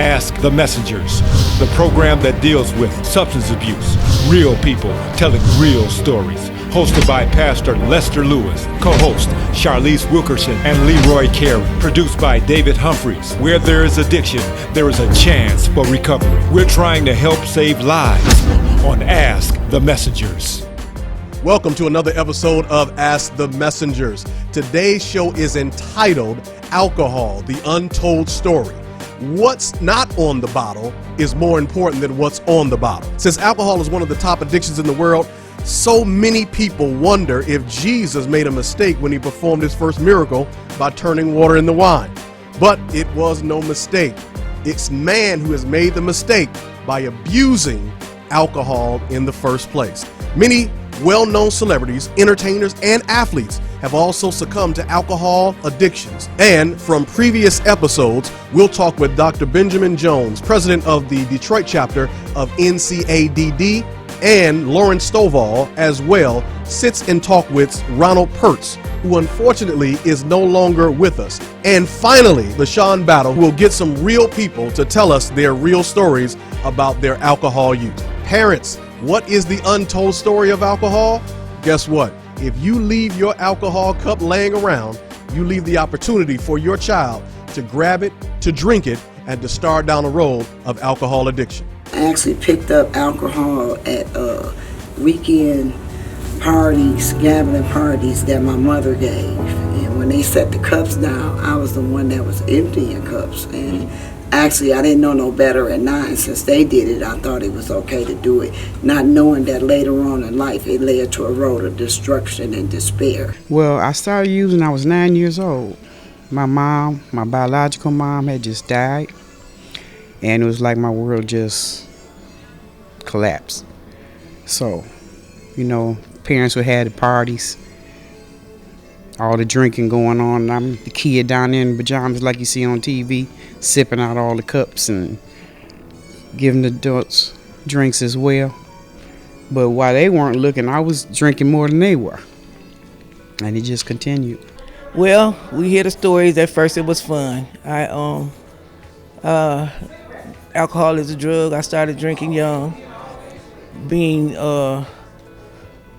Ask the Messengers, the program that deals with substance abuse, real people telling real stories. Hosted by Pastor Lester Lewis, co-host Charlize Wilkerson and Leroy Carey. Produced by David Humphreys. Where there is addiction, there is a chance for recovery. We're trying to help save lives on Ask the Messengers. Welcome to another episode of Ask the Messengers. Today's show is entitled Alcohol, the Untold Story. What's not on the bottle is more important than what's on the bottle. Since alcohol is one of the top addictions in the world, so many people wonder if Jesus made a mistake when he performed his first miracle by turning water into wine. But it was no mistake. It's man who has made the mistake by abusing alcohol in the first place. Many well-known celebrities, entertainers, and athletes have also succumbed to alcohol addictions. And from previous episodes, we'll talk with Dr. Benjamin Jones, president of the Detroit chapter of NCADD, and Lauren Stovall as well sits and talk with Ronald Perts, who unfortunately is no longer with us. And finally, LaShawn Battle, who will get some real people to tell us their real stories about their alcohol use. Parents, what is the untold story of alcohol? Guess what? If you leave your alcohol cup laying around, you leave the opportunity for your child to grab it, to drink it, and to start down the road of alcohol addiction. I actually picked up alcohol at weekend parties, gambling parties that my mother gave. And when they set the cups down, I was the one that was emptying cups. And actually, I didn't know no better at 9. Since they did it, I thought it was okay to do it, not knowing that later on in life it led to a road of destruction and despair. Well, I started using, I was 9 years old. My mom, my biological mom, had just died. And it was like my world just collapsed. So, parents would have the parties, all the drinking going on, and I'm the kid down there in pajamas like you see on TV, sipping out all the cups and giving the adults drinks as well. But while they weren't looking, I was drinking more than they were. And it just continued. Well, we hear the stories. At first it was fun. Alcohol is a drug. I started drinking young.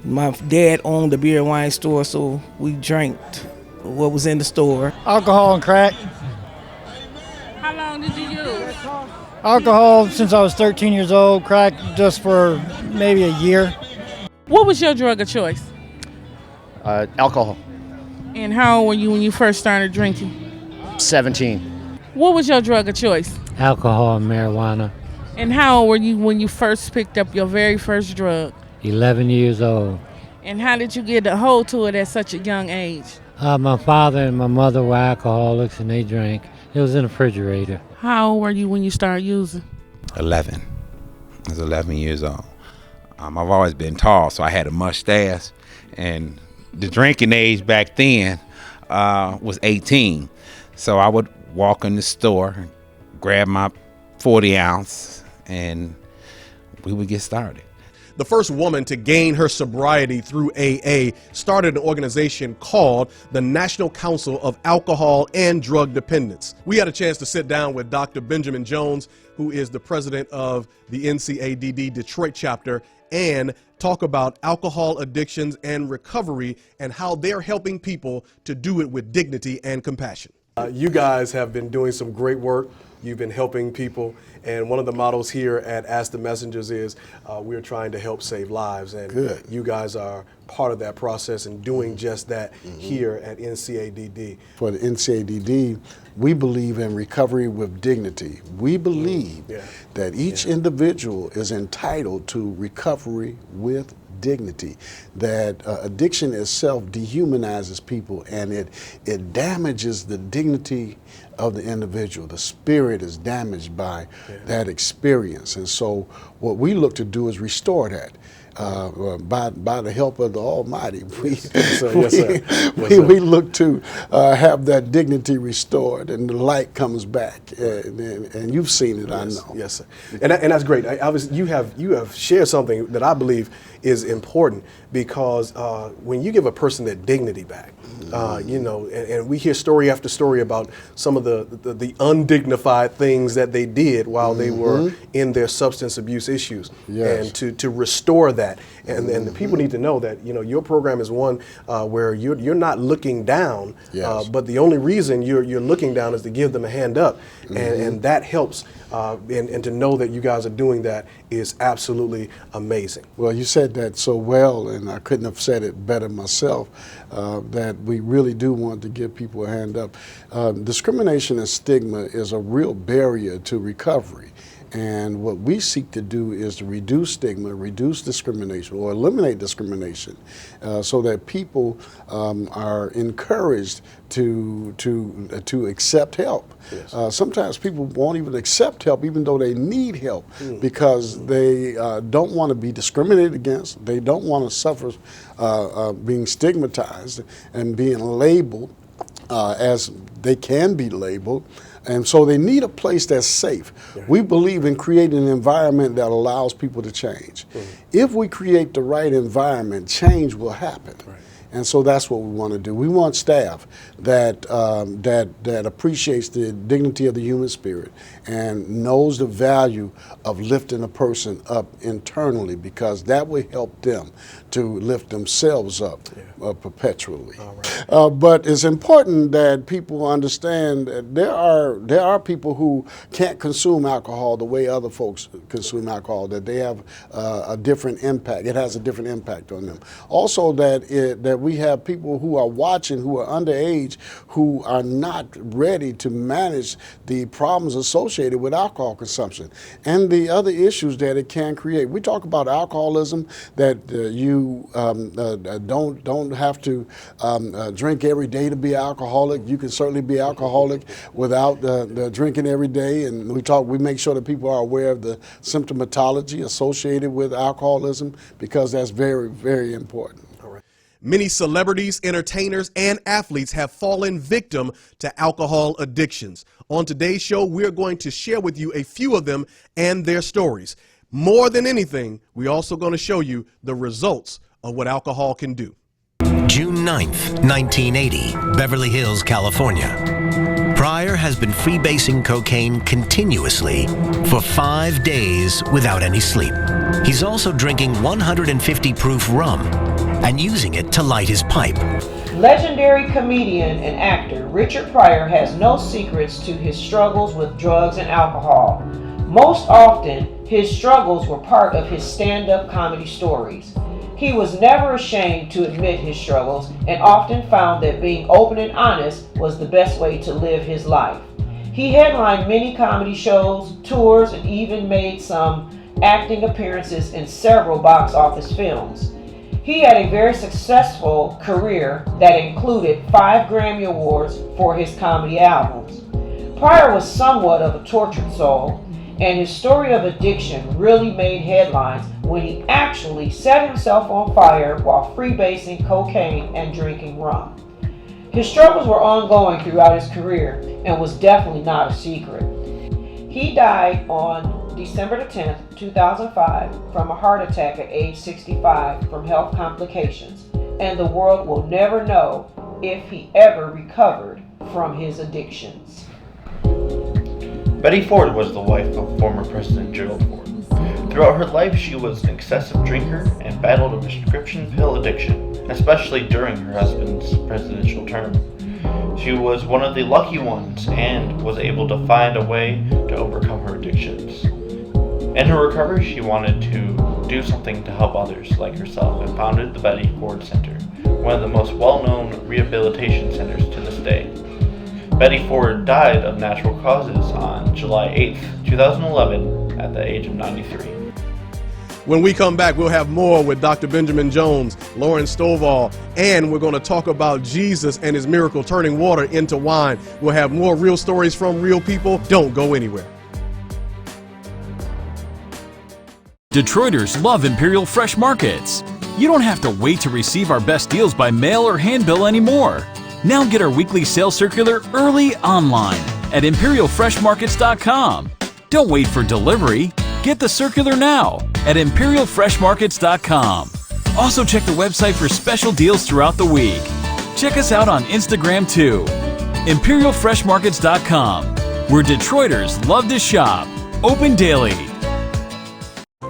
My dad owned a beer and wine store, so we drank what was in the store. Alcohol and crack. How long did you use? Alcohol since I was 13 years old, crack just for maybe a year. What was your drug of choice? Alcohol. And how old were you when you first started drinking? 17. What was your drug of choice? Alcohol and marijuana. And how old were you when you first picked up your very first drug? 11 years old. And how did you get a hold to it at such a young age? My father and my mother were alcoholics and they drank. It was in the refrigerator. How old were you when you started using? 11. I was 11 years old. I've always been tall, so I had a mustache. And the drinking age back then was 18. So I would walk in the store, grab my 40 ounce, and we would get started. The first woman to gain her sobriety through AA started an organization called the National Council of Alcohol and Drug Dependence. We had a chance to sit down with Dr. Benjamin Jones, who is the president of the NCADD Detroit chapter, and talk about alcohol addictions and recovery and how they're helping people to do it with dignity and compassion. You guys have been doing some great work. You've been helping people, and one of the mottos here at Ask the Messengers is we're trying to help save lives, and good. You guys are part of that process and doing just that here at NCADD. For the NCADD, we believe in recovery with dignity. We believe that each individual is entitled to recovery with dignity, that addiction itself dehumanizes people and it damages the dignity of the individual. The spirit is damaged by that experience. And so what we look to do is restore that. By the help of the Almighty, we look to have that dignity restored and the light comes back. And you've seen it, I know. Yes, sir. And that's great. You have shared something that I believe is important, because when you give a person their dignity back, And we hear story after story about some of the undignified things that they did while they were in their substance abuse issues, and to restore that. And the people need to know that your program is one where you're not looking down, but the only reason you're looking down is to give them a hand up, and that helps. And to know that you guys are doing that is absolutely amazing. Well, you said that so well, and I couldn't have said it better myself, that we really do want to give people a hand up. Discrimination and stigma is a real barrier to recovery. And what we seek to do is to reduce stigma, reduce discrimination, or eliminate discrimination, so that people are encouraged to accept help. Yes. Sometimes people won't even accept help, even though they need help, because they don't want to be discriminated against. They don't want to suffer being stigmatized and being labeled as they can be labeled. And so they need a place that's safe. Right. We believe in creating an environment that allows people to change. If we create the right environment, change will happen. Right. And so that's what we want to do. We want staff that appreciates the dignity of the human spirit and knows the value of lifting a person up internally, because that will help them to lift themselves up perpetually. All right. But it's important that people understand that there are people who can't consume alcohol the way other folks consume alcohol, that they have a different impact. It has a different impact on them. Also that we have people who are watching, who are underage, who are not ready to manage the problems associated with alcohol consumption and the other issues that it can create. We talk about alcoholism, that you don't have to drink every day to be alcoholic. You can certainly be alcoholic without drinking every day, and we make sure that people are aware of the symptomatology associated with alcoholism, because that's very, very important. Many celebrities, entertainers, and athletes have fallen victim to alcohol addictions. On today's show, we're going to share with you a few of them and their stories. More than anything, we're also going to show you the results of what alcohol can do. June 9th, 1980, Beverly Hills, California. Pryor has been freebasing cocaine continuously for 5 days without any sleep. He's also drinking 150 proof rum and using it to light his pipe. Legendary comedian and actor Richard Pryor has no secrets to his struggles with drugs and alcohol. Most often, his struggles were part of his stand-up comedy stories. He was never ashamed to admit his struggles and often found that being open and honest was the best way to live his life. He headlined many comedy shows, tours, and even made some acting appearances in several box office films. He had a very successful career that included 5 Grammy Awards for his comedy albums. Pryor was somewhat of a tortured soul, and his story of addiction really made headlines when he actually set himself on fire while freebasing cocaine and drinking rum. His struggles were ongoing throughout his career and was definitely not a secret. He died on December 10th, 2005 from a heart attack at age 65 from health complications, and the world will never know if he ever recovered from his addictions. Betty Ford was the wife of former President Gerald Ford. Throughout her life, she was an excessive drinker and battled a prescription pill addiction, especially during her husband's presidential term. She was one of the lucky ones and was able to find a way to overcome her addictions. In her recovery, she wanted to do something to help others like herself and founded the Betty Ford Center, one of the most well-known rehabilitation centers to this day. Betty Ford died of natural causes on July 8th, 2011 at the age of 93. When we come back, we'll have more with Dr. Benjamin Jones, Lauren Stovall, and we're going to talk about Jesus and his miracle turning water into wine. We'll have more real stories from real people. Don't go anywhere. Detroiters love Imperial Fresh Markets. You don't have to wait to receive our best deals by mail or handbill anymore. Now get our weekly sales circular early online at ImperialFreshMarkets.com. Don't wait for delivery. Get the circular now at ImperialFreshMarkets.com. Also check the website for special deals throughout the week. Check us out on Instagram too. ImperialFreshMarkets.com, where Detroiters love to shop. Open daily.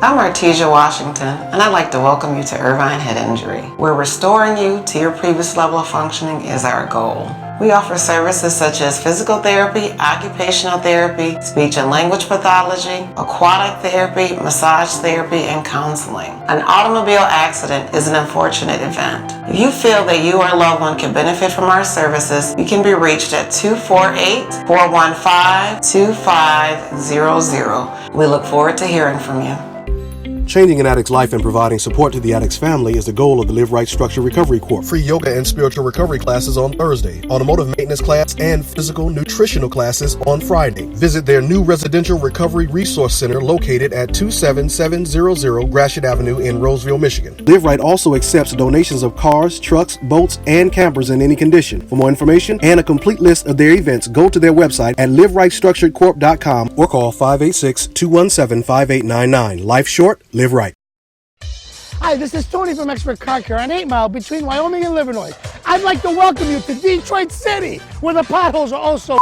I'm Artesia Washington, and I'd like to welcome you to Irvine Head Injury, where restoring you to your previous level of functioning is our goal. We offer services such as physical therapy, occupational therapy, speech and language pathology, aquatic therapy, massage therapy, and counseling. An automobile accident is an unfortunate event. If you feel that you or a loved one can benefit from our services, you can be reached at 248-415-2500. We look forward to hearing from you. Changing an addict's life and providing support to the addict's family is the goal of the Live Right Structured Recovery Corps. Free yoga and spiritual recovery classes on Thursday, automotive maintenance class, and physical nutritional classes on Friday. Visit their new residential recovery resource center located at 27700 Gratiot Avenue in Roseville, Michigan. Live Right also accepts donations of cars, trucks, boats, and campers in any condition. For more information and a complete list of their events, go to their website at liverightstructuredcorp.com or call 586-217-5899. Life short, live right. Hi, this is Tony from Expert Car Care on 8 Mile between Wyoming and Livernois. I'd like to welcome you to Detroit City, where the potholes are also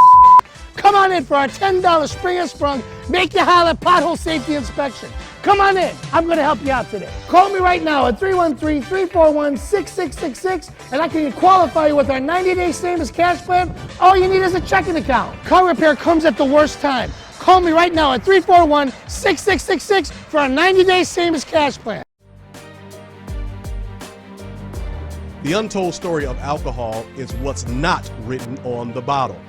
Come on in for our $10 Spring and Sprung Make You Holler Pothole Safety Inspection. Come on in. I'm going to help you out today. Call me right now at 313-341-6666 and I can qualify you with our 90-day same-as cash plan. All you need is a checking account. Car repair comes at the worst time. Call me right now at 341-6666 for our 90-day same-as cash plan. The untold story of alcohol is what's not written on the bottle.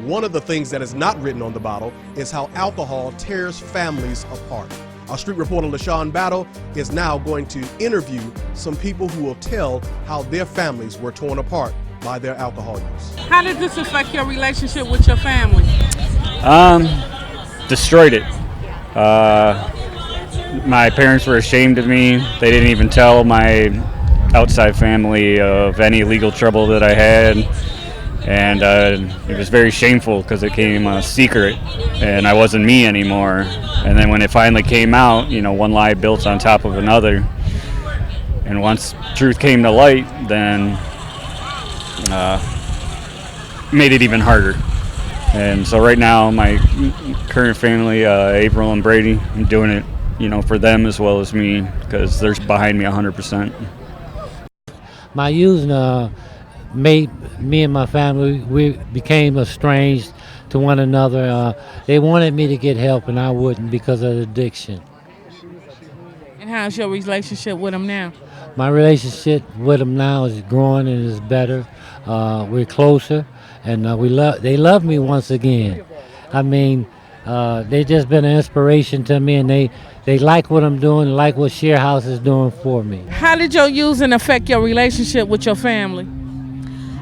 One of the things that is not written on the bottle is how alcohol tears families apart. Our street reporter LaShawn Battle is now going to interview some people who will tell how their families were torn apart by their alcohol use. How did this affect your relationship with your family? Destroyed it. My parents were ashamed of me. They didn't even tell my outside family of any legal trouble that I had. And it was very shameful because it came a secret and I wasn't me anymore. And then when it finally came out, you know, one lie built on top of another. And once truth came to light, then made it even harder. And so right now, my current family, April and Brady, I'm doing it, you know, for them as well as me because they're behind me 100%. My using made me and my family, we became estranged to one another. They wanted me to get help and I wouldn't because of addiction. And how's your relationship with them now? My relationship with them now is growing and is better. We're closer and they love me once again. I mean, they just been an inspiration to me and they like what I'm doing, like what Share House is doing for me. How did your using affect your relationship with your family?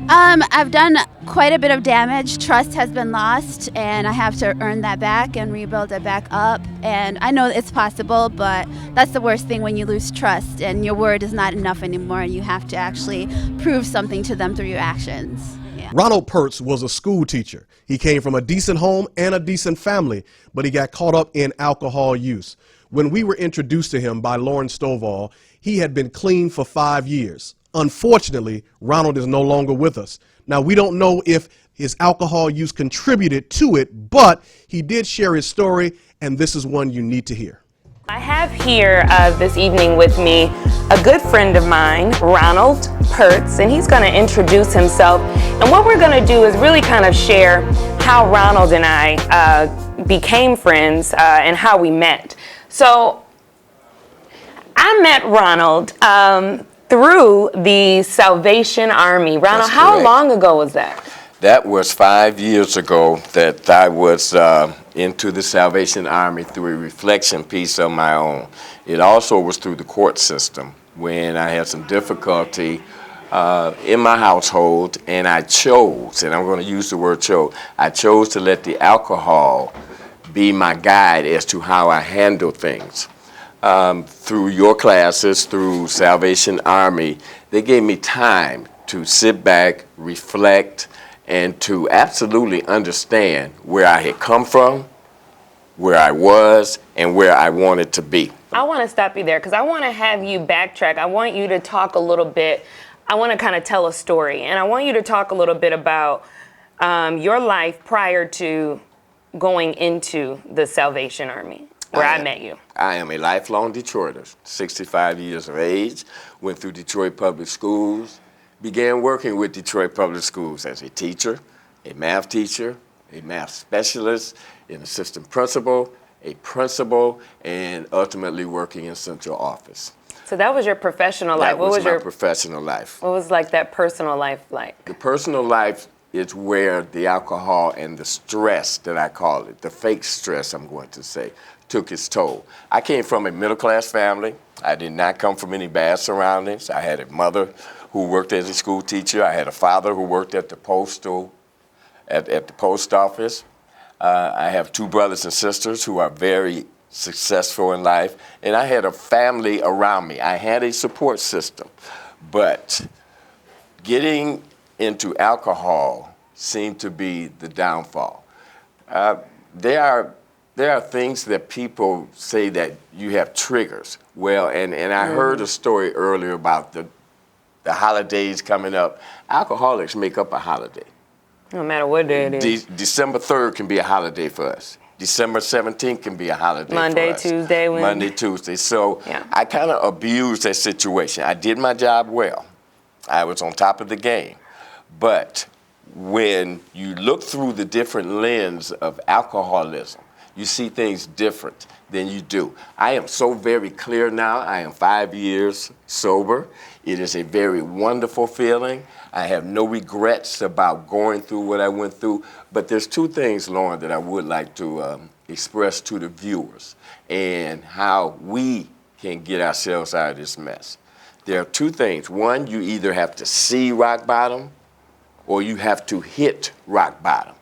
I've done quite a bit of damage. Trust has been lost, and I have to earn that back and rebuild it back up. And I know it's possible, but that's the worst thing when you lose trust and your word is not enough anymore. You have to actually prove something to them through your actions. Yeah. Ronald Perts was a school teacher. He came from a decent home and a decent family, but he got caught up in alcohol use. When we were introduced to him by Lauren Stovall, he had been clean for 5 years. Unfortunately, Ronald is no longer with us. Now, we don't know if his alcohol use contributed to it, but he did share his story, and this is one you need to hear. I have here this evening with me a good friend of mine, Ronald Perts, and he's going to introduce himself. And what we're going to do is really kind of share how Ronald and I became friends and how we met. So I met Ronald through the Salvation Army. Ronald, how long ago was that? That was 5 years ago that I was into the Salvation Army through a reflection piece of my own. It also was through the court system when I had some difficulty in my household, and I chose, and I'm going to use the word chose, I chose to let the alcohol be my guide as to how I handle things. Through your classes, through Salvation Army, they gave me time to sit back, reflect, and to absolutely understand where I had come from, where I was, and where I wanted to be. I want to stop you there because I want to have you backtrack. I want you to talk a little bit I want to kind of tell a story, and I want you to talk a little bit about your life prior to going into the Salvation Army, where I met you. I am a lifelong Detroiter, 65 years of age, went through Detroit Public Schools, began working with Detroit Public Schools as a teacher, a math teacher, a math specialist, an assistant principal, a principal, and ultimately working in central office. So that was your professional life. That was my professional life. What was like that personal life like? The personal life is where the alcohol and the stress that I call it, the fake stress I'm going to say, took its toll. I came from a middle-class family. I did not come from any bad surroundings. I had a mother who worked as a school teacher. I had a father who worked at the post office. I have two brothers and sisters who are very successful in life, and I had a family around me. I had a support system, but getting into alcohol seemed to be the downfall. There are things that people say that you have triggers. Well, and I heard a story earlier about the holidays coming up. Alcoholics make up a holiday. No matter what day it is. December 3rd can be a holiday for us. December 17th can be a holiday Monday, for us. Tuesday, Wednesday. Monday, Tuesday. So I kind of abused that situation. I did my job well. I was on top of the game. But when you look through the different lens of alcoholism, you see things different than you do. I am so very clear now. I am 5 years sober. It is a very wonderful feeling. I have no regrets about going through what I went through. But there's two things, Lauren, that I would like to express to the viewers and how we can get ourselves out of this mess. There are two things. One, you either have to see rock bottom or you have to hit rock bottom.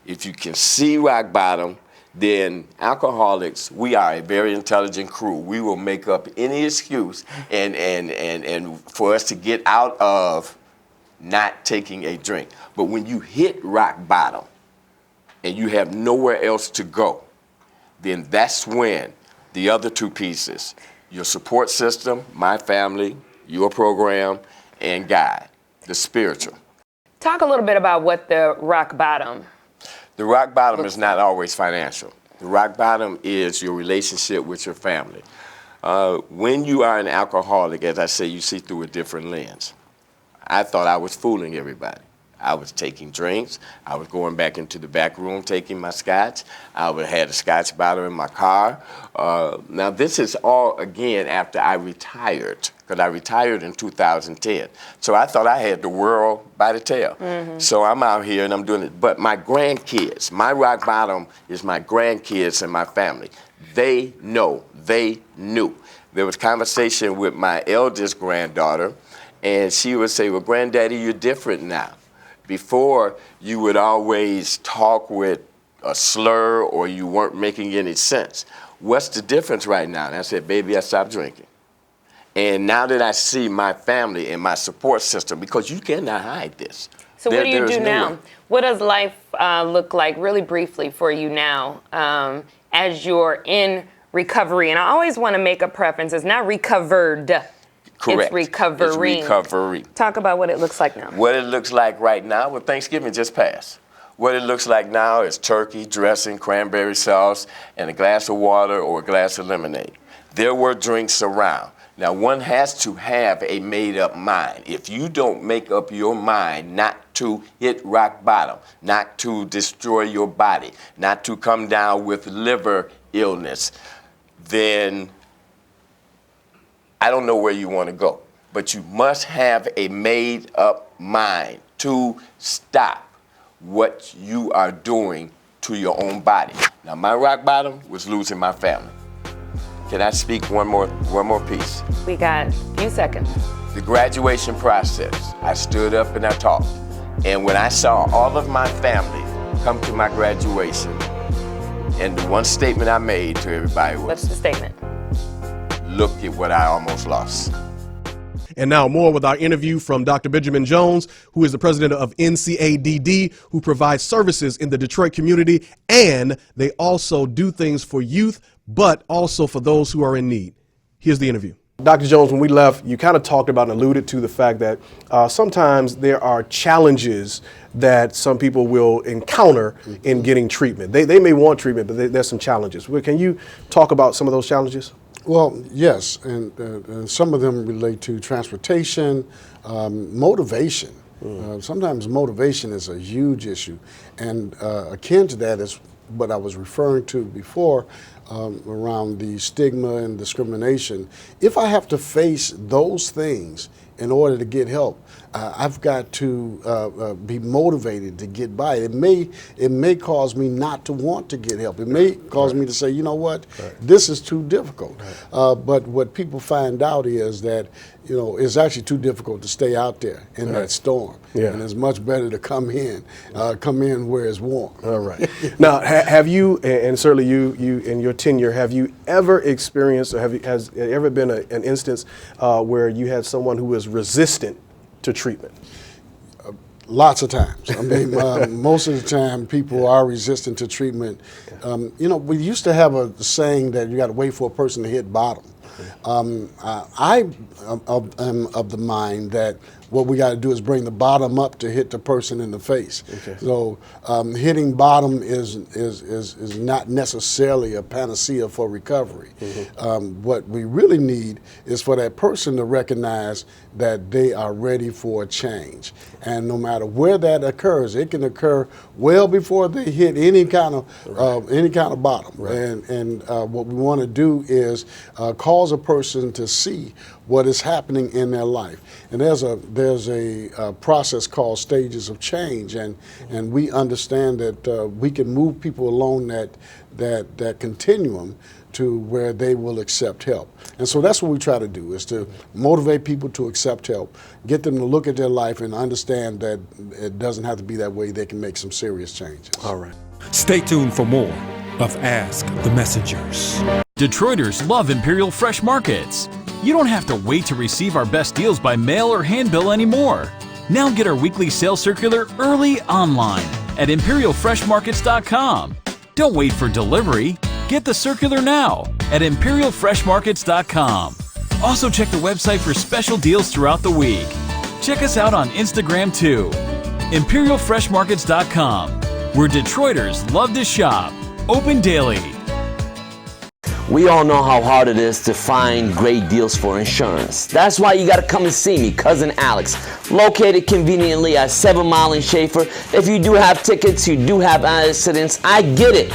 If you can see rock bottom, then alcoholics, we are a very intelligent crew. We will make up any excuse and for us to get out of not taking a drink. But when you hit rock bottom and you have nowhere else to go, then that's when the other two pieces, your support system, my family, your program, and God, the spiritual. Talk a little bit about what the rock bottom. The rock bottom is not always financial. The rock bottom is your relationship with your family. When you are an alcoholic, as I say, you see through a different lens. I thought I was fooling everybody. I was taking drinks. I was going back into the back room taking my scotch. I had a scotch bottle in my car. Now this is all, again, after I retired, because I retired in 2010. So I thought I had the world by the tail. So I'm out here and I'm doing it. But my grandkids, my rock bottom is my grandkids and my family. They know, they knew. There was conversation with my eldest granddaughter, and she would say, well, Granddaddy, you're different now. Before, you would always talk with a slur or you weren't making any sense. What's the difference right now? And I said, baby, I stopped drinking. And now that I see my family and my support system, because you cannot hide this. So what do you do now? What does life look like, really briefly, for you now as you're in recovery? And I always want to make a preference. It's not recovered. Correct. It's recovering. It's recovery. Talk about what it looks like now. What it looks like right now, well, Thanksgiving just passed. What it looks like now is turkey, dressing, cranberry sauce, and a glass of water or a glass of lemonade. There were drinks around. Now, one has to have a made-up mind. If you don't make up your mind not to hit rock bottom, not to destroy your body, not to come down with liver illness, then I don't know where you want to go. But you must have a made-up mind to stop what you are doing to your own body. Now, my rock bottom was losing my family. Can I speak one more piece? We got a few seconds. The graduation process, I stood up and I talked. And when I saw all of my family come to my graduation, and the one statement I made to everybody was, what's the statement? Look at what I almost lost. And now more with our interview from Dr. Benjamin Jones, who is the president of NCADD, who provides services in the Detroit community, and they also do things for youth, but also for those who are in need. Here's the interview. Dr. Jones, when we left, you kind of talked about and alluded to the fact that sometimes there are challenges that some people will encounter in getting treatment. They may want treatment, but there's some challenges. Can you talk about some of those challenges? Well, yes, and some of them relate to transportation, motivation. Sometimes motivation is a huge issue, and akin to that is what I was referring to before around the stigma and discrimination. If I have to face those things in order to get help, I've got to be motivated to get by. It may cause me not to want to get help. It may cause me to say, you know what, this is too difficult. But what people find out is that, you know, it's actually too difficult to stay out there in that storm. And it's much better to come in where it's warm. All right. Now, have you, and certainly you in your tenure, have you ever experienced, or has there ever been an instance where you had someone who was resistant to treatment? Lots of times. I mean, most of the time people are resistant to treatment. You know, we used to have a saying that you got to wait for a person to hit bottom. I am of the mind that what we got to do is bring the bottom up to hit the person in the face. So hitting bottom is not necessarily a panacea for recovery. What we really need is for that person to recognize that they are ready for a change. And no matter where that occurs, it can occur well before they hit any kind of bottom. And what we want to do is cause a person to see what is happening in their life. And there's a process called stages of change, and we understand that we can move people along that continuum to where they will accept help. And so that's what we try to do, is to motivate people to accept help, get them to look at their life and understand that it doesn't have to be that way. They can make some serious changes. All right. Stay tuned for more of Ask the Messengers. Detroiters love Imperial Fresh Markets. You don't have to wait to receive our best deals by mail or handbill anymore. Now get our weekly sales circular early online at imperialfreshmarkets.com. Don't wait for delivery. Get the circular now at imperialfreshmarkets.com. Also check the website for special deals throughout the week. Check us out on Instagram too. imperialfreshmarkets.com, where Detroiters love to shop. Open daily. We all know how hard it is to find great deals for insurance. That's why you gotta come and see me, Cousin Alex, located conveniently at 7 Mile and Schaefer. If you do have tickets, you do have accidents, I get it.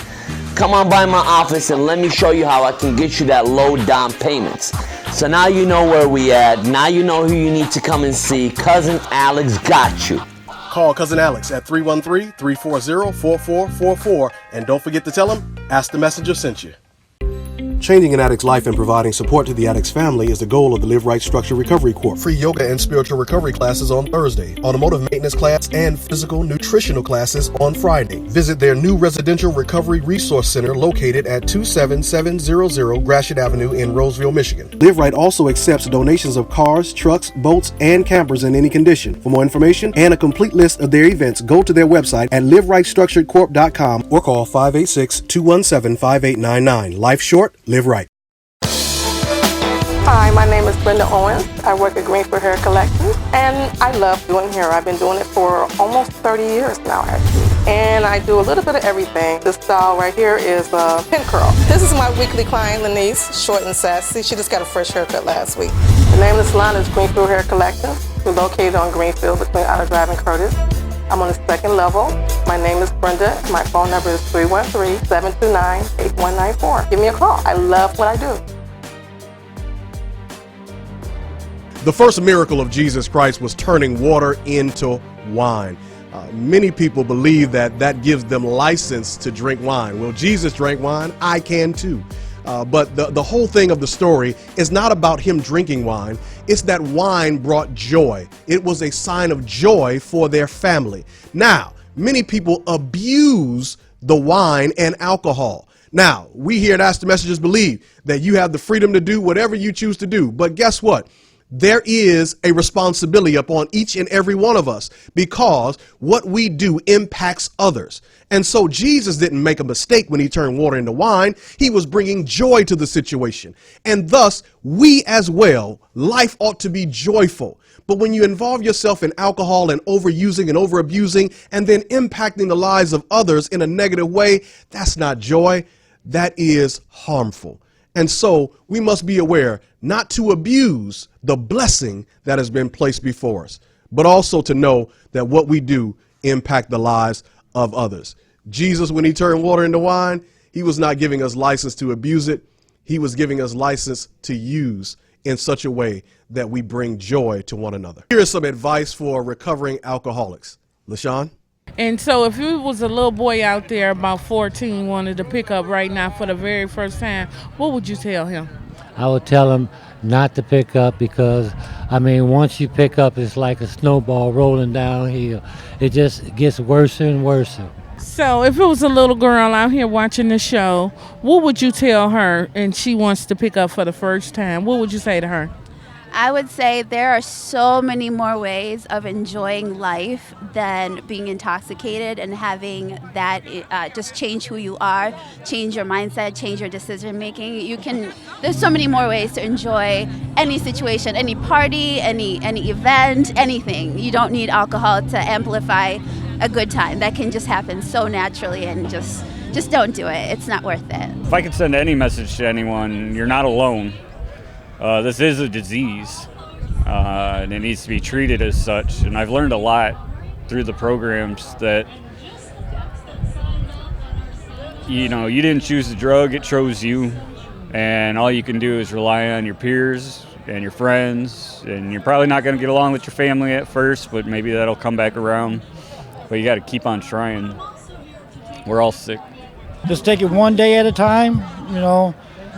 Come on by my office and let me show you how I can get you that low down payments. So now you know where we at. Now you know who you need to come and see. Cousin Alex got you. Call Cousin Alex at 313-340-4444, and don't forget to tell him Ask the Messenger sent you. Changing an addict's life and providing support to the addict's family is the goal of the Live Right Structured Recovery Corps. Free yoga and spiritual recovery classes on Thursday, automotive maintenance class, and physical nutritional classes on Friday. Visit their new residential recovery resource center located at 27700 Gratiot Avenue in Roseville, Michigan. Live Right also accepts donations of cars, trucks, boats, and campers in any condition. For more information and a complete list of their events, go to their website at liverightstructuredcorp.com or call 586-217-5899. Life short, live right. Hi, my name is Brenda Owens. I work at Greenfield Hair Collections, and I love doing hair. I've been doing it for almost 30 years now, actually. And I do a little bit of everything. This style right here is a pin curl. This is my weekly client, Lenise, short and sassy. She just got a fresh haircut last week. The name of the salon is Greenfield Hair Collections. We're located on Greenfield between Outer Drive and Curtis. I'm on the second level. My name is Brenda. My phone number is 313-729-8194. Give me a call. I love what I do. The first miracle of Jesus Christ was turning water into wine. Many people believe that gives them license to drink wine. Well, Jesus drank wine. I can too. But the whole thing of the story is not about him drinking wine. It's that wine brought joy. It was a sign of joy for their family. Now, many people abuse the wine and alcohol. Now, we here at Ask the Messengers believe that you have the freedom to do whatever you choose to do. But guess what? there is a responsibility upon each and every one of us because what we do impacts others. And so Jesus didn't make a mistake when he turned water into wine. He was bringing joy to the situation. And thus, we as well, life ought to be joyful. But when you involve yourself in alcohol and overusing and overabusing and then impacting the lives of others in a negative way, that's not joy. That is harmful. And so we must be aware not to abuse the blessing that has been placed before us, but also to know that what we do impact the lives of others. Jesus, when he turned water into wine, he was not giving us license to abuse it. He was giving us license to use in such a way that we bring joy to one another. Here is some advice for recovering alcoholics. LaShawn? And so if you was a little boy out there about 14 wanted to pick up right now for the very first time, what would you tell him? I would tell him not to pick up because, I mean, once you pick up, it's like a snowball rolling downhill. It just gets worse and worse. So if it was a little girl out here watching the show, what would you tell her and she wants to pick up for the first time? What would you say to her? I would say there are so many more ways of enjoying life than being intoxicated and having that just change who you are, change your mindset, change your decision making. There's so many more ways to enjoy any situation, any party, any event, anything. You don't need alcohol to amplify a good time. That can just happen so naturally, and just don't do it. It's not worth it. If I could send any message to anyone, you're not alone. This is a disease, and it needs to be treated as such. And I've learned a lot through the programs that, you didn't choose the drug, it chose you. And all you can do is rely on your peers and your friends. And you're probably not going to get along with your family at first, but maybe that'll come back around. But you got to keep on trying. We're all sick. Just take it one day at a time,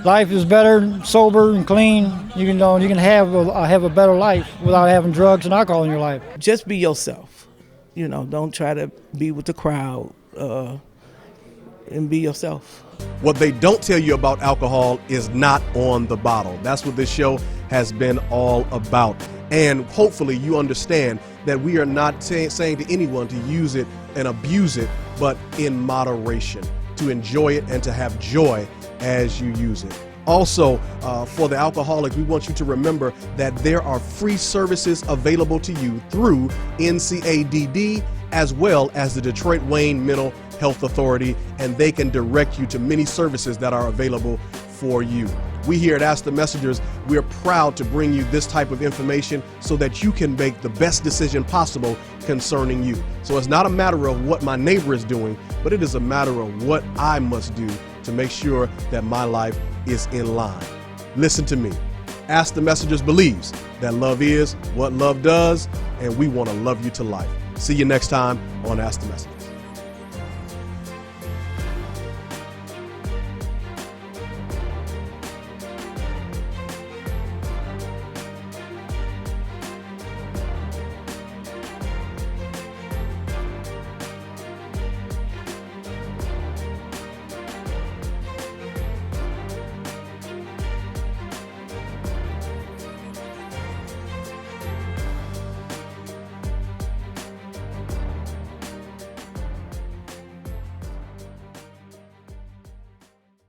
Life is better sober and clean. You can have a better life without having drugs and alcohol in your life. Just be yourself. Don't try to be with the crowd, and be yourself. What they don't tell you about alcohol is not on the bottle. That's what this show has been all about. And hopefully you understand that we are not saying to anyone to use it and abuse it, but in moderation, to enjoy it and to have joy as you use it. Also, for the alcoholics, we want you to remember that there are free services available to you through NCADD as well as the Detroit Wayne Mental Health Authority, and they can direct you to many services that are available for you. We here at Ask the Messengers, we're proud to bring you this type of information so that you can make the best decision possible concerning you. So it's not a matter of what my neighbor is doing, but it is a matter of what I must do to make sure that my life is in line. Listen to me. Ask the Messengers believes that love is what love does, and we want to love you to life. See you next time on Ask the Messengers.